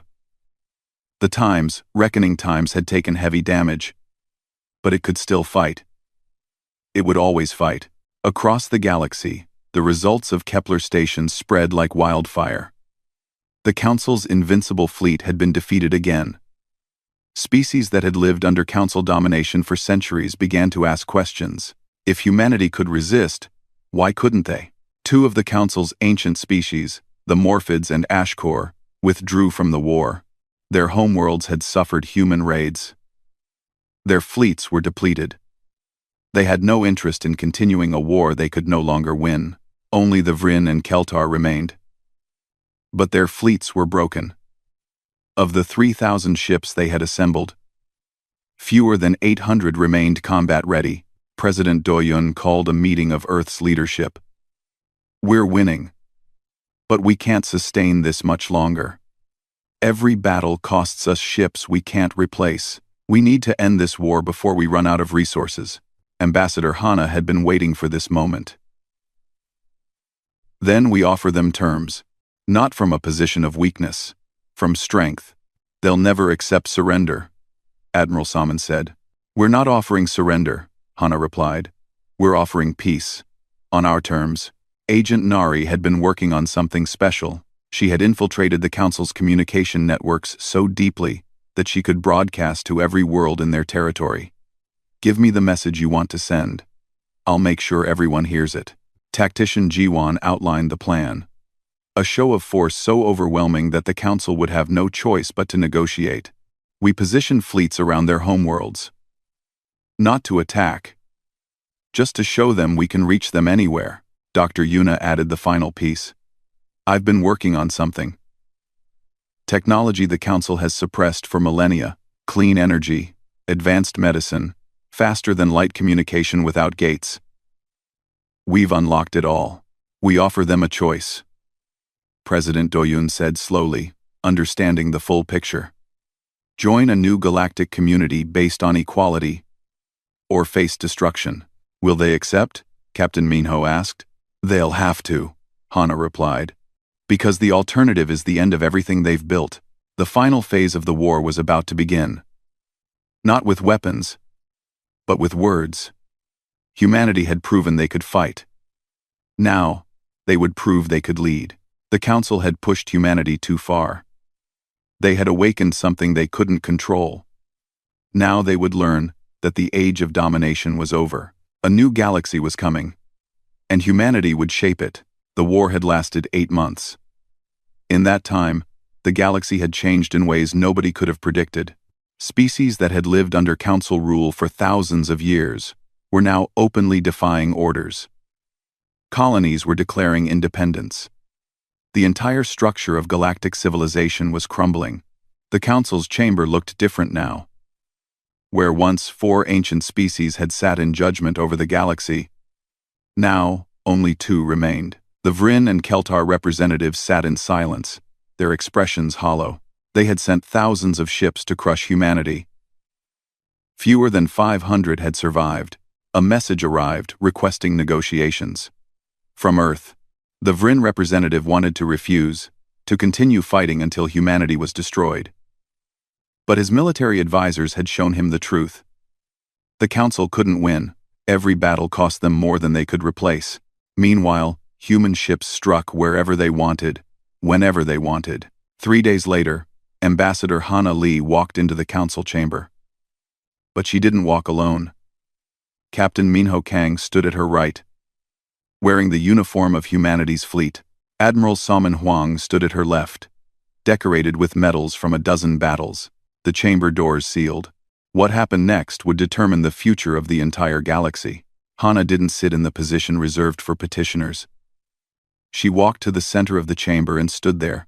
The Times, Reckoning Times, had taken heavy damage. But it could still fight. It would always fight. Across the galaxy, the results of Kepler stations spread like wildfire. The Council's invincible fleet had been defeated again. Species that had lived under Council domination for centuries began to ask questions. If humanity could resist, why couldn't they? 2 of the Council's ancient species, the Morphids and Ashkor, withdrew from the war. Their homeworlds had suffered human raids. Their fleets were depleted. They had no interest in continuing a war they could no longer win. Only the Vryn and Keltar remained. But their fleets were broken. Of the 3,000 ships they had assembled, fewer than 800 remained combat-ready. President Do-yoon called a meeting of Earth's leadership. We're winning. But we can't sustain this much longer. Every battle costs us ships we can't replace. We need to end this war before we run out of resources. Ambassador Hana had been waiting for this moment. Then we offer them terms. Not from a position of weakness, from strength. They'll never accept surrender, Admiral Salmon said. We're not offering surrender, Hana replied. We're offering peace. On our terms. Agent Nari had been working on something special. She had infiltrated the Council's communication networks so deeply that she could broadcast to every world in their territory. Give me the message you want to send. I'll make sure everyone hears it. Tactician Jiwon outlined the plan. A show of force so overwhelming that the Council would have no choice but to negotiate. We position fleets around their homeworlds. Not to attack. Just to show them we can reach them anywhere. Dr. Yuna added the final piece. I've been working on something. Technology the Council has suppressed for millennia. Clean energy, advanced medicine, faster than light communication without gates. We've unlocked it all. We offer them a choice. President Do-yoon said slowly, understanding the full picture. Join a new galactic community based on equality, or face destruction. Will they accept? Captain Minho asked. They'll have to, Hana replied. Because the alternative is the end of everything they've built. The final phase of the war was about to begin. Not with weapons, but with words. Humanity had proven they could fight. Now, they would prove they could lead. The Council had pushed humanity too far. They had awakened something they couldn't control. Now they would learn that the age of domination was over. A new galaxy was coming, and humanity would shape it. The war had lasted 8 months. In that time, the galaxy had changed in ways nobody could have predicted. Species that had lived under Council rule for thousands of years were now openly defying orders. Colonies were declaring independence. The entire structure of galactic civilization was crumbling. The Council's chamber looked different now. Where once 4 ancient species had sat in judgment over the galaxy, now only 2 remained. The Vryn and Keltar representatives sat in silence, their expressions hollow. They had sent thousands of ships to crush humanity. Fewer than 500 had survived. A message arrived requesting negotiations. From Earth, the Vryn representative wanted to refuse, to continue fighting until humanity was destroyed. But his military advisors had shown him the truth. The Council couldn't win. Every battle cost them more than they could replace. Meanwhile, human ships struck wherever they wanted, whenever they wanted. 3 days later, Ambassador Hana Lee walked into the Council chamber. But she didn't walk alone. Captain Minho Kang stood at her right. Wearing the uniform of humanity's fleet, Admiral Salmon Huang stood at her left, decorated with medals from a dozen battles. The chamber doors sealed. What happened next would determine the future of the entire galaxy. Hana didn't sit in the position reserved for petitioners. She walked to the center of the chamber and stood there,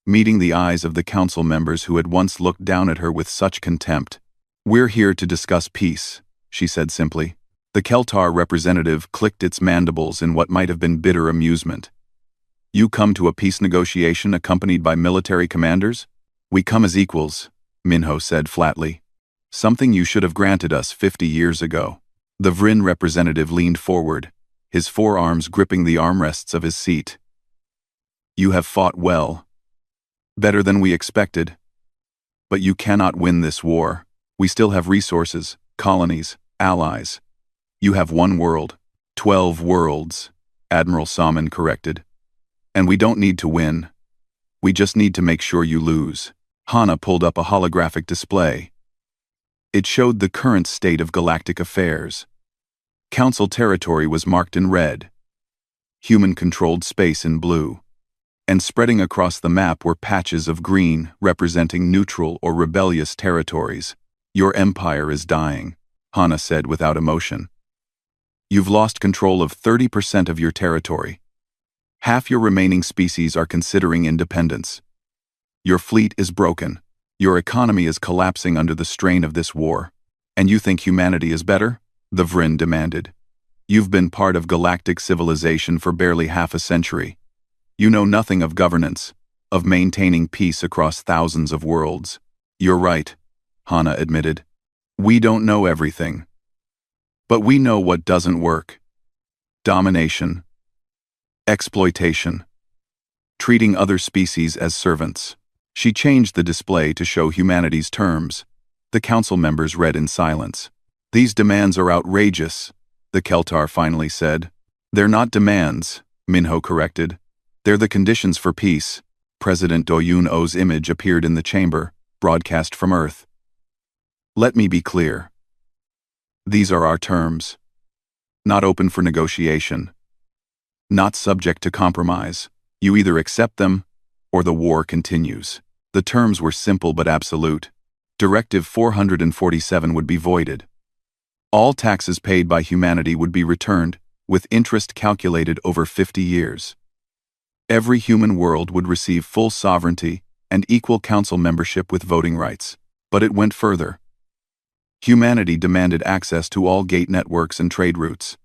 meeting the eyes of the council members who had once looked down at her with such contempt. "We're here to discuss peace," she said simply. The Keltar representative clicked its mandibles in what might have been bitter amusement. "You come to a peace negotiation accompanied by military commanders?" "We come as equals," Minho said flatly. "Something you should have granted us 50 years ago." The Vryn representative leaned forward, his forearms gripping the armrests of his seat. "You have fought well. Better than we expected. But you cannot win this war. We still have resources, colonies, allies. You have 1 world. 12 worlds, Admiral Salmon corrected. And we don't need to win. We just need to make sure you lose." Hana pulled up a holographic display. It showed the current state of galactic affairs. Council territory was marked in red, human-controlled space in blue, and spreading across the map were patches of green representing neutral or rebellious territories. "Your empire is dying," Hana said without emotion. "You've lost control of 30% of your territory. Half your remaining species are considering independence. Your fleet is broken. Your economy is collapsing under the strain of this war. And you think humanity is better?" the Vryn demanded. "You've been part of galactic civilization for barely half a century. You know nothing of governance, of maintaining peace across thousands of worlds." "You're right," Hana admitted. "We don't know everything. But we know what doesn't work. Domination. Exploitation. Treating other species as servants." She changed the display to show humanity's terms. The council members read in silence. "These demands are outrageous," the Keltar finally said. "They're not demands," Minho corrected. "They're the conditions for peace." President Doyun O's image appeared in the chamber, broadcast from Earth. "Let me be clear. These are our terms. Not open for negotiation. Not subject to compromise. You either accept them, or the war continues." The terms were simple but absolute. Directive 447 would be voided. All taxes paid by humanity would be returned, with interest calculated over 50 years. Every human world would receive full sovereignty and equal council membership with voting rights. But it went further. Humanity demanded access to all gate networks and trade routes.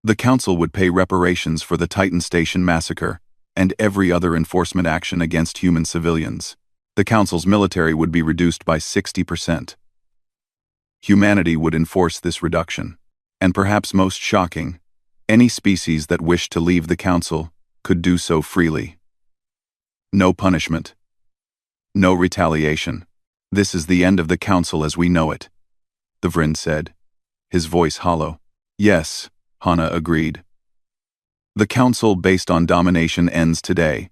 The council would pay reparations for the Titan Station massacre and every other enforcement action against human civilians. The council's military would be reduced by 60%. Humanity would enforce this reduction. And perhaps most shocking, any species that wished to leave the council could do so freely. No punishment. No retaliation. "This is the end of the council as we know it," the Vryn said, his voice hollow. "Yes," Hana agreed. "The council based on domination ends today.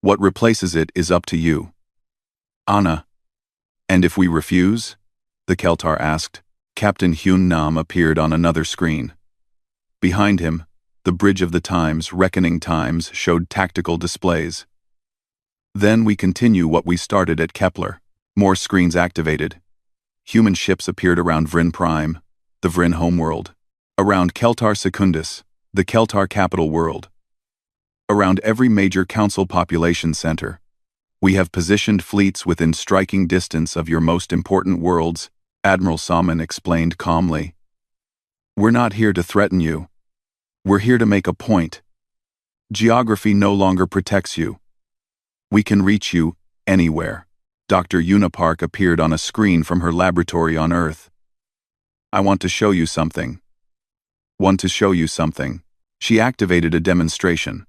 What replaces it is up to you." "Anna." "And if we refuse?" the Keltar asked. Captain Hyun Nam appeared on another screen. Behind him, the Bridge of the Times, Reckoning Times, showed tactical displays. "Then we continue what we started at Kepler." More screens activated. Human ships appeared around Vryn Prime, the Vryn homeworld. Around Keltar Secundus, the Keltar capital world. Around every major council population center. We have positioned fleets within striking distance of your most important worlds, Admiral Salmon explained calmly. We're not here to threaten you. We're here to make a point. Geography no longer protects you. We can reach you anywhere. Dr. Unipark appeared on a screen from her laboratory on Earth. I want to show you something. Want to show you something. She activated a demonstration.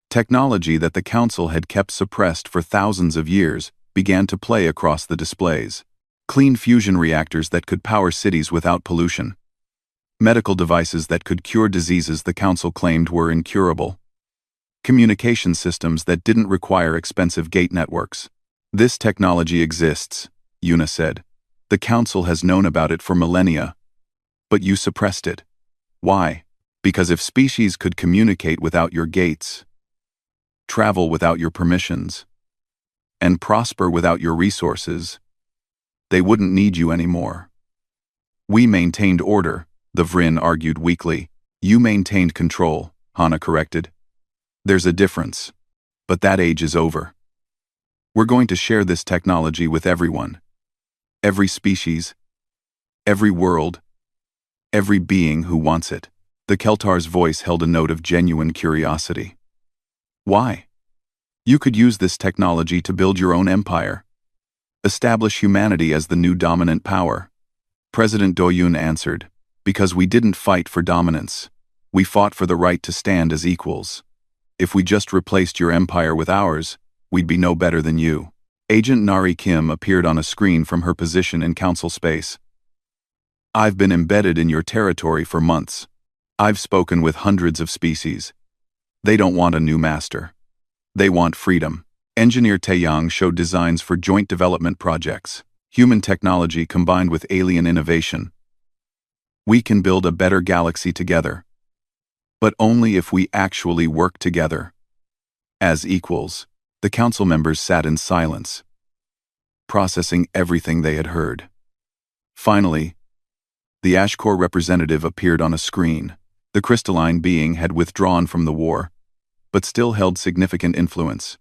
Technology that the Council had kept suppressed for thousands of years began to play across the displays. Clean fusion reactors that could power cities without pollution. Medical devices that could cure diseases the Council claimed were incurable. Communication systems that didn't require expensive gate networks. This technology exists, Una said. The Council has known about it for millennia. But you suppressed it. Why? Because if species could communicate without your gates, travel without your permissions, and prosper without your resources, they wouldn't need you anymore. We maintained order, the Vryn argued weakly. You maintained control, Hana corrected. There's a difference. But that age is over. We're going to share this technology with everyone. Every species, every world, every being who wants it. The Keltar's voice held a note of genuine curiosity. Why? You could use this technology to build your own empire. Establish humanity as the new dominant power. President Doyun answered, because we didn't fight for dominance. We fought for the right to stand as equals. If we just replaced your empire with ours, we'd be no better than you. Agent Nari Kim appeared on a screen from her position in council space. I've been embedded in your territory for months. I've spoken with hundreds of species. They don't want a new master. They want freedom. Engineer Taeyang showed designs for joint development projects. Human technology combined with alien innovation. We can build a better galaxy together. But only if we actually work together. As equals, the council members sat in silence, processing everything they had heard. Finally, the Ashcore representative appeared on a screen. The crystalline being had withdrawn from the war, but still held significant influence.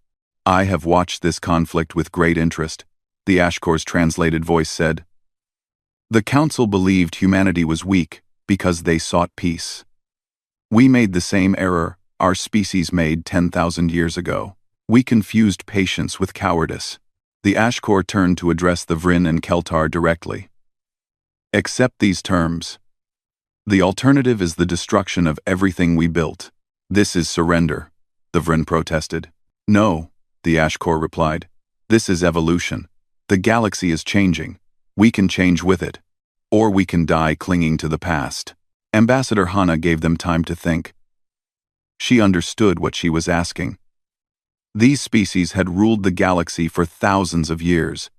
I have watched this conflict with great interest, the Ashcore's translated voice said. The council believed humanity was weak because they sought peace. We made the same error our species made 10,000 years ago. We confused patience with cowardice. The Ashcore turned to address the Vryn and Keltar directly. Accept these terms. The alternative is the destruction of everything we built. This is surrender, the Vryn protested. No, the Ashcore replied. This is evolution. The galaxy is changing. We can change with it. Or we can die clinging to the past. Ambassador Hana gave them time to think. She understood what she was asking. These species had ruled the galaxy for thousands of years.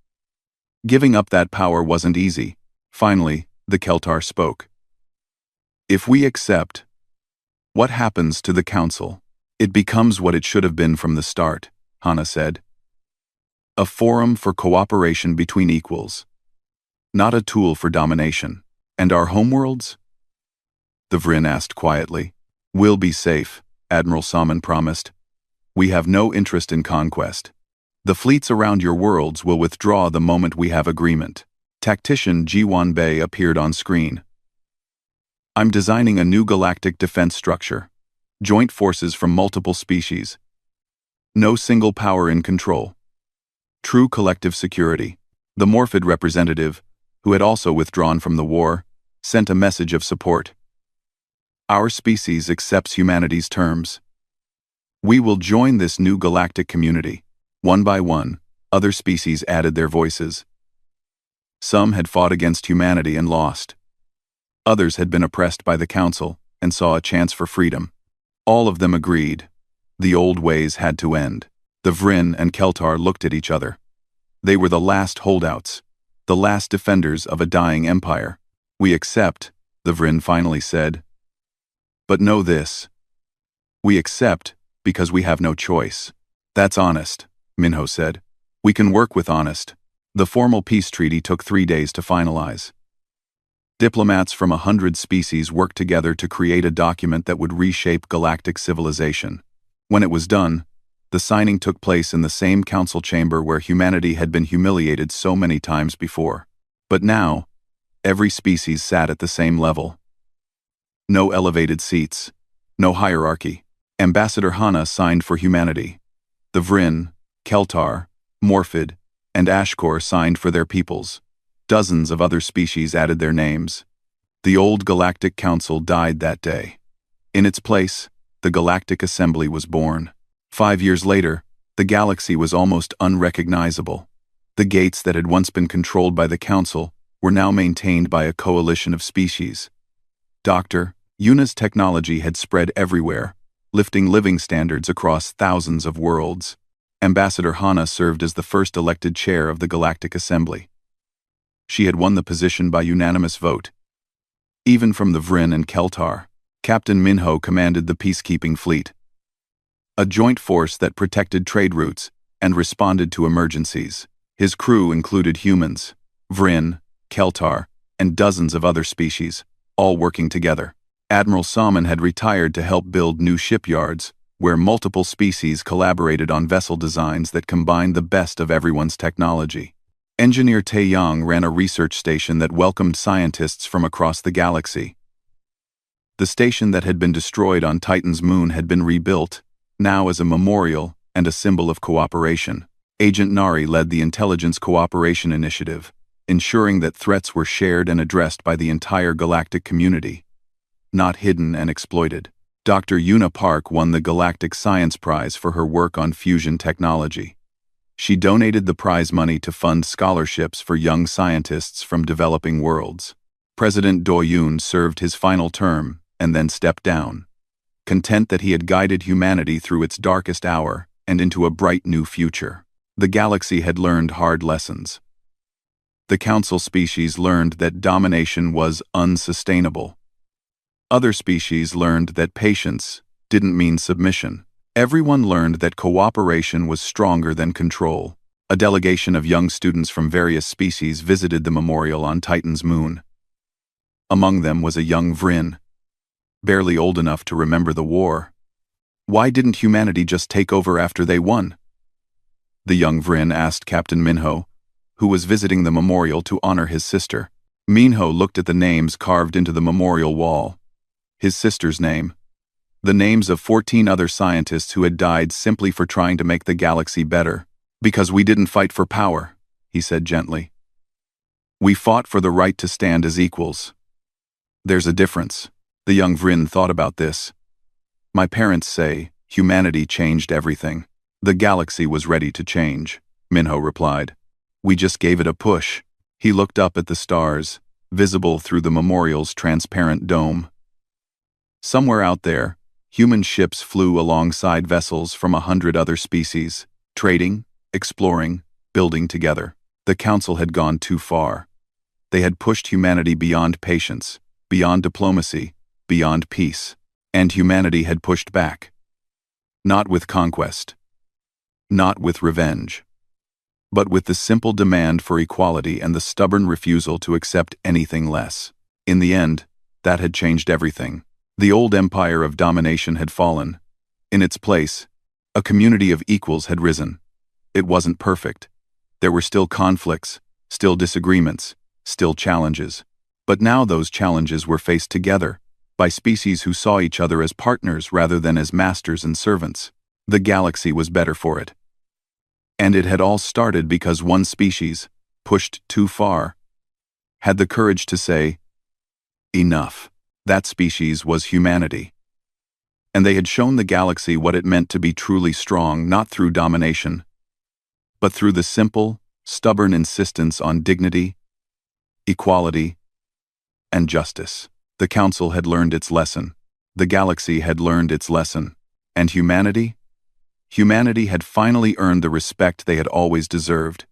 Giving up that power wasn't easy. Finally, the Keltar spoke. If we accept, what happens to the council? It becomes what it should have been from the start, Hana said. A forum for cooperation between equals. Not a tool for domination. And our homeworlds? The Vryn asked quietly. We'll be safe, Admiral Salmon promised. We have no interest in conquest. The fleets around your worlds will withdraw the moment we have agreement. Tactician Jiwan Bei appeared on screen. I'm designing a new galactic defense structure. Joint forces from multiple species. No single power in control. True collective security. The Morphid representative, who had also withdrawn from the war, sent a message of support. Our species accepts humanity's terms. We will join this new galactic community. One by one, other species added their voices. Some had fought against humanity and lost. Others had been oppressed by the council and saw a chance for freedom. All of them agreed. The old ways had to end. The Vryn and Keltar looked at each other. They were the last holdouts, the last defenders of a dying empire. We accept, the Vryn finally said. But know this. We accept because we have no choice. That's honest, Minho said. We can work with honest. The formal peace treaty took 3 days to finalize. Diplomats from 100 species worked together to create a document that would reshape galactic civilization. When it was done, the signing took place in the same council chamber where humanity had been humiliated so many times before. But now, every species sat at the same level. No elevated seats, no hierarchy. Ambassador Hana signed for humanity. The Vryn, Keltar, Morphid, and Ashkor signed for their peoples. Dozens of other species added their names. The old Galactic Council died that day. In its place, the Galactic Assembly was born. 5 years later, the galaxy was almost unrecognizable. The gates that had once been controlled by the Council were now maintained by a coalition of species. Dr. Yuna's technology had spread everywhere, lifting living standards across thousands of worlds. Ambassador Hana served as the first elected chair of the Galactic Assembly. She had won the position by unanimous vote. Even from the Vryn and Keltar, Captain Minho commanded the peacekeeping fleet, a joint force that protected trade routes and responded to emergencies. His crew included humans, Vryn, Keltar, and dozens of other species, all working together. Admiral Salmon had retired to help build new shipyards, where multiple species collaborated on vessel designs that combined the best of everyone's technology. Engineer Taeyang ran a research station that welcomed scientists from across the galaxy. The station that had been destroyed on Titan's moon had been rebuilt, now as a memorial and a symbol of cooperation. Agent Nari led the Intelligence Cooperation Initiative, ensuring that threats were shared and addressed by the entire galactic community, not hidden and exploited. Dr. Yuna Park won the Galactic Science Prize for her work on fusion technology. She donated the prize money to fund scholarships for young scientists from developing worlds. President Do Yoon served his final term and then stepped down, content that he had guided humanity through its darkest hour and into a bright new future. The galaxy had learned hard lessons. The council species learned that domination was unsustainable. Other species learned that patience didn't mean submission. Everyone learned that cooperation was stronger than control. A delegation of young students from various species visited the memorial on Titan's moon. Among them was a young Vryn, barely old enough to remember the war. Why didn't humanity just take over after they won? The young Vryn asked Captain Minho, who was visiting the memorial to honor his sister. Minho looked at the names carved into the memorial wall. His sister's name. The names of 14 other scientists who had died simply for trying to make the galaxy better. Because we didn't fight for power, he said gently. We fought for the right to stand as equals. There's a difference. The young Vryn thought about this. My parents say humanity changed everything. The galaxy was ready to change, Minho replied. We just gave it a push. He looked up at the stars, visible through the memorial's transparent dome. Somewhere out there, human ships flew alongside vessels from 100 other species, trading, exploring, building together. The Council had gone too far. They had pushed humanity beyond patience, beyond diplomacy, beyond peace. And humanity had pushed back. Not with conquest. Not with revenge. But with the simple demand for equality and the stubborn refusal to accept anything less. In the end, that had changed everything. The old empire of domination had fallen. In its place, a community of equals had risen. It wasn't perfect. There were still conflicts, still disagreements, still challenges. But now those challenges were faced together, by species who saw each other as partners rather than as masters and servants. The galaxy was better for it. And it had all started because one species, pushed too far, had the courage to say, enough. That species was humanity. And they had shown the galaxy what it meant to be truly strong, not through domination, but through the simple, stubborn insistence on dignity, equality, and justice. The Council had learned its lesson. The galaxy had learned its lesson. And humanity? Humanity had finally earned the respect they had always deserved.